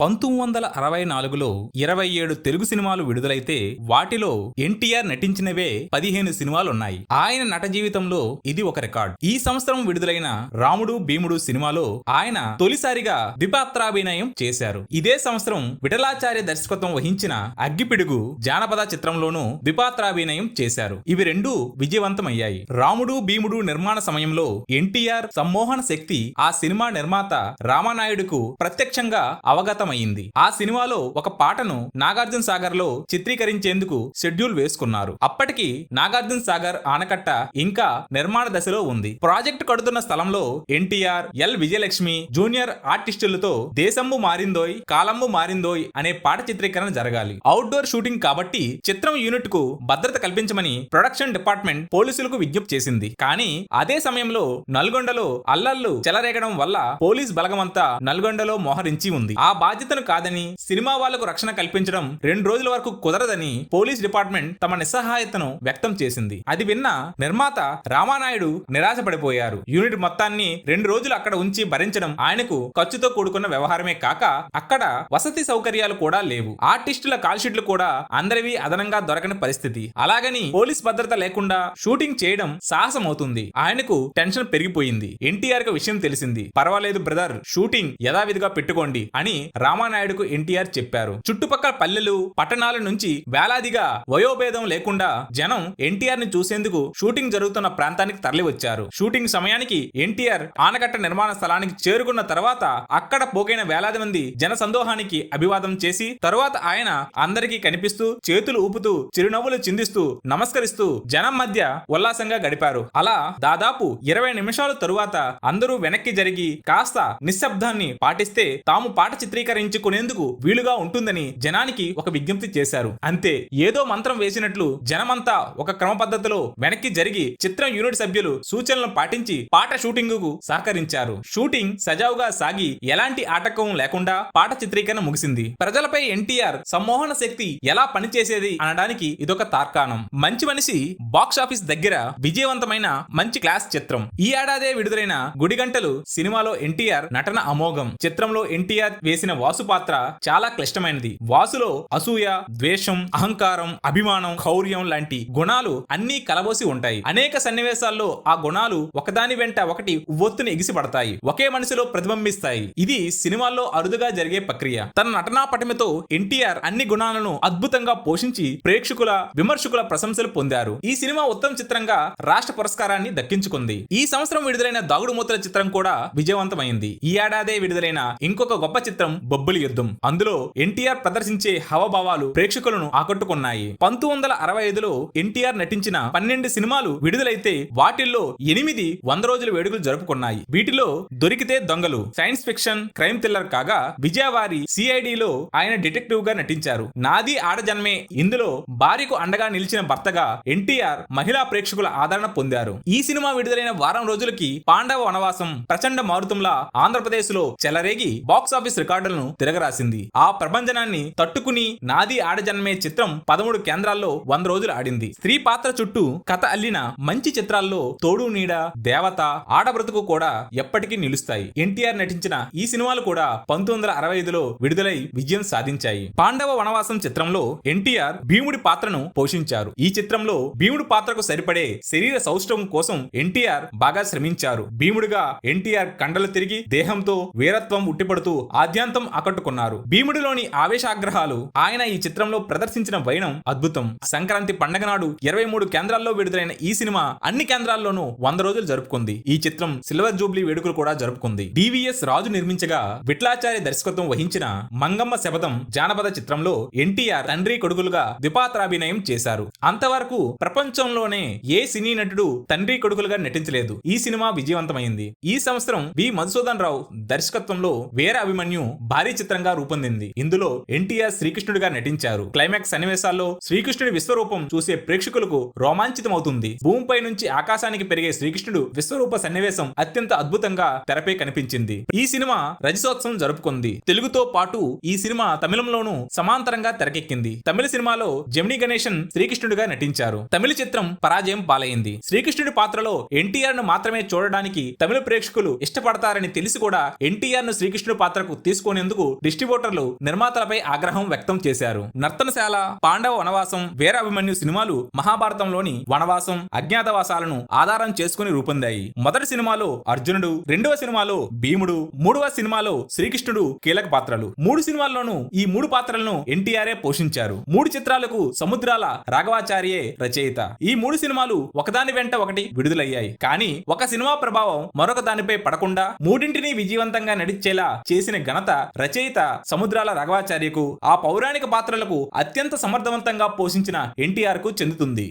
1964లో 27 తెలుగు సినిమాలు విడుదలైతే వాటిలో ఎన్టీఆర్ నటించినవే 15 సినిమాలున్నాయి. ఆయన నట జీవితంలో ఇది ఒక రికార్డ్. ఈ సంవత్సరం విడుదలైన రాముడు భీముడు సినిమాలో ఆయన తొలిసారిగా ద్విపాత్రాభినయం చేశారు. ఇదే సంవత్సరం విఠలాచార్య దర్శకత్వం వహించిన అగ్గిపిడుగు జానపద చిత్రంలోనూ ద్విపాత్రాభినయం చేశారు. ఇవి రెండూ విజయవంతమయ్యాయి. రాముడు భీముడు నిర్మాణ సమయంలో ఎన్టీఆర్ సమ్మోహన శక్తి ఆ సినిమా నిర్మాత రామానాయుడుకు ప్రత్యక్షంగా అవగతమైంది. ఆ సినిమాలో ఒక పాటను నాగార్జున సాగర్ లో చిత్రీకరించేందుకు షెడ్యూల్ వేసుకున్నారు. అప్పటికి నాగార్జున సాగర్ ఆనకట్ట ఇంకా నిర్మాణ దశలో ఉంది. ప్రాజెక్టు కడుతున్న స్థలంలో ఎన్టీఆర్, ఎల్ విజయలక్ష్మి జూనియర్ ఆర్టిస్టులతో దేశంబు మారిందోయ్ కాలంబు మారిందోయ్ అనే పాట చిత్రీకరణ జరగాలి. అవుట్డోర్ షూటింగ్ కాబట్టి చిత్రం యూనిట్ కు భద్రత కల్పించమని ప్రొడక్షన్ డిపార్ట్మెంట్ పోలీసులకు విజ్ఞప్తి చేసింది. కానీ అదే సమయంలో నల్గొండలో అల్లర్లు చెలరేగడం వల్ల పోలీస్ బలగమంతా నల్గొండలో మోహరించి ఉంది. ఆ బాధ్యతను కాదని సినిమా వాళ్లకు రక్షణ కల్పించడం 2 రోజుల వరకు కుదరదని పోలీస్ డిపార్ట్మెంట్ తమ నిస్సహాయతను వ్యక్తం చేసింది. అది విన్న నిర్మాత రామానాయుడు నిరాశపడిపోయారు. యూనిట్ మొత్తాన్ని 2 రోజులు అక్కడ ఉంచి భరించడం ఆయనకు ఖర్చుతో కూడుకున్న వ్యవహారమే కాక అక్కడ వసతి సౌకర్యాలు కూడా లేవు. ఆర్టిస్టుల కాల్షీట్లు కూడా అందరివి అదనంగా దొరకని పరిస్థితి. అలాగని పోలీస్ భద్రత లేకుండా షూటింగ్ చేయడం సాహసం అవుతుంది. ఆయనకు టెన్షన్ పెరిగిపోయింది. ఎన్టీఆర్ కు విషయం తెలిసింది. పర్వాలేదు బ్రదర్, షూటింగ్ యథావిధిగా పెట్టుకోండి అని రామానాయుడుకు ఎన్టీఆర్ చెప్పారు. చుట్టుపక్కల పల్లెలు పట్టణాల నుంచి వేలాదిగా వయోభేదం లేకుండా జనం ఎన్టీఆర్ ని చూసేందుకు షూటింగ్ జరుగుతున్న ప్రాంతానికి తరలి వచ్చారు. షూటింగ్ సమయానికి ఎన్టీఆర్ ఆనకట్ట నిర్మాణ స్థలానికి చేరుకున్న తర్వాత అక్కడ పోగైన వేలాది మంది జన సందోహానికి అభివాదం చేసి తరువాత ఆయన అందరికీ కనిపిస్తూ చేతులు ఊపుతూ చిరునవ్వులు చిందిస్తూ నమస్కరిస్తూ జనం మధ్య ఉల్లాసంగా గడిపారు. అలా దాదాపు 20 నిమిషాల తరువాత అందరూ వెనక్కి జరిగి కాస్త నిశ్శబ్దాన్ని పాటిస్తే తాము పాట చిత్రీకరించుకునేందుకు వీలుగా ఉంటుందని జనానికి ఒక విజ్ఞప్తి చేశారు. అంతే, ఏదో మంత్రం వేసినట్లు జనమంతా ఒక క్రమ పద్ధతిలో వెనక్కి జరిగి చిత్రం యూనిట్ సభ్యులు సూచనలను పాటించి పాట షూటింగ్ కు సహకరించారు. షూటింగ్ సజావుగా సాగి ఎలాంటి ఆటంకం లేకుండా పాట చిత్రీకరణ ముగిసింది. ప్రజలపై ఎన్టీఆర్ సమ్మోహన శక్తి ఎలా పనిచేసేది అనడానికి ఇదొక తార్కాణం. మంచి మనిషి బాక్సాఫీస్ దగ్గర విజయవంతమైన మంచి క్లాస్ చిత్రం. ఈ ఏడాదే విడుదలైన గుడిగంటలు సినిమాలో ఎన్టీఆర్ నటన అమోఘం. చిత్రంలో ఎన్టీఆర్ వేసిన వాసు పాత్ర చాలా క్లిష్టమైనది. వాసులో అసూయ, ద్వేషం, అహంకారం, అభిమానం, శౌర్యం లాంటి గుణాలు అన్నీ కలబోసి ఉంటాయి. అనేక సన్నివేశాల్లో ఆ గుణాలు ఒకదాని వెంట ఒకటి ఉవ్వొత్తుని ఎగిసిపడతాయి, ఒకే మనిషిలో ప్రతిబింబిస్తాయి. ఇది సినిమాల్లో అరుదుగా జరిగే ప్రక్రియ. తన నటనా పటిమతో ఎన్టీఆర్ అన్ని గుణాలను అద్భుతంగా పోషించి ప్రేక్షకుల విమర్శకుల ప్రశంసలు పొందారు. ఈ సినిమా ఉత్తమ చిత్రంగా రాష్ట్ర పురస్కారాన్ని దక్కించుకుంది. ఈ సంవత్సరం విడుదలైన దాగుడు మూతల చిత్రం కూడా విజయవంతమైంది. ఈ ఏడాదే విడుదలైన ఇంకొక గొప్ప చిత్రం బొబ్బిలి యుద్ధం. అందులో ఎన్టీఆర్ ప్రదర్శించే హావభావాలు ప్రేక్షకులను ఆకట్టుకున్నాయి. 1965లో ఎన్టీఆర్ నటించిన 12 సినిమాలు విడుదలైతే వాటిల్లో 8 100 రోజుల వేడుకలు జరుపుకున్నాయి. వీటిలో దొరికితే దొంగలు సైన్స్ ఫిక్షన్ క్రైమ్ థ్రిల్లర్ కాగా, విజయవారి సిఐడిలో ఆయన డిటెక్టివ్ గా నటించారు. నాది ఆడజన్మే ఇందులో భార్యకు అండగా నిలిచిన భర్తగా ఎన్టీఆర్ మహిళా ప్రేక్షకుల ఆదరణ పొందారు. ఈ సినిమా విడుదలైన వారం రోజులకి పాండవ వనవాసం ప్రచండ మారుతంలా ఆంధ్రప్రదేశ్ లో చెలరేగి బాక్సాఫీస్ రికార్డులను తిరగరాసింది. ఆ ప్రభంజనాన్ని తట్టుకుని నాది ఆడజన్మే చిత్రం 13 కేంద్రాల్లో 100 రోజులు ఆడింది. స్త్రీ పాత్ర చుట్టూ కథ అల్లిన మంచి చిత్రాల్లో తోడు నీడ, దేవత, ఆడబ్రతుకు కూడా ఎప్పటికీ నిలుస్తాయి. ఎన్టీఆర్ నటించిన ఈ సినిమాలు కూడా 1965లో విడుదలై విజయం సాధించాయి. పాండవ వనవాసం చిత్రంలో ఎన్టీఆర్ భీముడి పాత్రను పోషించారు. ఈ చిత్రంలో భీముడి పాత్రకు సరిపడే శరీర సౌష్ఠవం కోసం ఎన్టీఆర్ బాగా శ్రమించారు. భీముడిగా ఎన్టీఆర్ కండలు తిరిగి దేహంతో వీరత్వం ఉట్టిపడుతూ ఆద్యాంతం ఆకట్టుకున్నారు. భీముడిలోని ఆవేశాగ్రహాలు, ఆయన ఈ చిత్రంలో ప్రదర్శించిన వైనం అద్భుతం. సంక్రాంతి పండగ నాడు 23 కేంద్రాల్లో విడుదలైన ఈ సినిమా అన్ని కేంద్రాల్లోనూ 100 రోజులు జరుపుకుంది. ఈ చిత్రం సిల్వర్ జూబ్లీ వేడుకలు కూడా జరుపుకుంది. డివిఎస్ రాజు నిర్మించగా విఠలాచార్య దర్శకత్వం వహించిన మంగమ్మ శపథం జానపద చిత్రంలో ఎన్టీఆర్ తండ్రి కొడుకులుగా ద్విపాత్రాభినయం చేశారు. అంతవరకు ప్రపంచంలోనే ఏ సినీ నటుడు తండ్రి కొడుకులుగా నటించలేదు. ఈ సినిమా విజయవంతమైంది. ఈ సంవత్సరం వి మధుసూదన్ రావు దర్శకత్వంలో వీర అభిమన్యు భారీ చిత్రంగా రూపొందింది. ఇందులో ఎన్టీఆర్ శ్రీకృష్ణుడిగా నటించారు. క్లైమాక్స్ సన్నివేశాల్లో శ్రీకృష్ణుడి విశ్వరూపం చూసే ప్రేక్షకులకు రోమాంచితమవుతుంది. భూమిపై నుంచి ఆకాశానికి పెరిగే శ్రీకృష్ణుడు విశ్వరూప సన్నివేశం అత్యంత అద్భుతంగా తెరపై కనిపించింది. ఈ సినిమా రజతోత్సవం జరుపుకుంది. తెలుగుతో పాటు ఈ సినిమా తమిళంలోనూ సమాంతరంగా తెరకెక్కింది. తమిళ సినిమాలో జెమిని గణేశన్ శ్రీకృష్ణుడిగా నటించారు. తమిళ చిత్రం పరాజయం పాలైంది. శ్రీకృష్ణుడి పాత్రలో ఎన్టీఆర్ ను మాత్రమే చూడడానికి తమిళ ప్రేక్షకులు ఇష్టపడతారని తెలిసి కూడా ఎన్టీఆర్ ను శ్రీకృష్ణుడి పాత్రకు తీసుకునేందుకు చేసినందుకు డిస్ట్రిబ్యూటర్లు నిర్మాతలపై ఆగ్రహం వ్యక్తం చేశారు. నర్తనశాల, పాండవ వనవాసం, వీర అభిమన్యు సినిమాలు మహాభారతంలోని వనవాసం, అజ్ఞాతవాసాలను ఆధారం చేసుకుని రూపొందాయి. మొదటి సినిమాలో అర్జునుడు, రెండవ సినిమాలో భీముడు, మూడవ సినిమాలో శ్రీకృష్ణుడు కీలక పాత్రలు. 3 సినిమాల్లోనూ ఈ 3 పాత్రలను ఎన్టీఆర్ఏ పోషించారు. 3 చిత్రాలకు సముద్రాల రాఘవాచార్యే రచయిత. ఈ 3 సినిమాలు ఒకదాని వెంట ఒకటి విడుదలయ్యాయి. కానీ ఒక సినిమా ప్రభావం మరొక దానిపై పడకుండా మూడింటిని విజయవంతంగా నడిచేలా చేసిన ఘనత రచయిత సముద్రాల రాఘవాచార్యకు, ఆ పౌరాణిక పాత్రలకు అత్యంత సమర్థవంతంగా పోషించిన ఎన్టీఆర్ కు చెందుతుంది.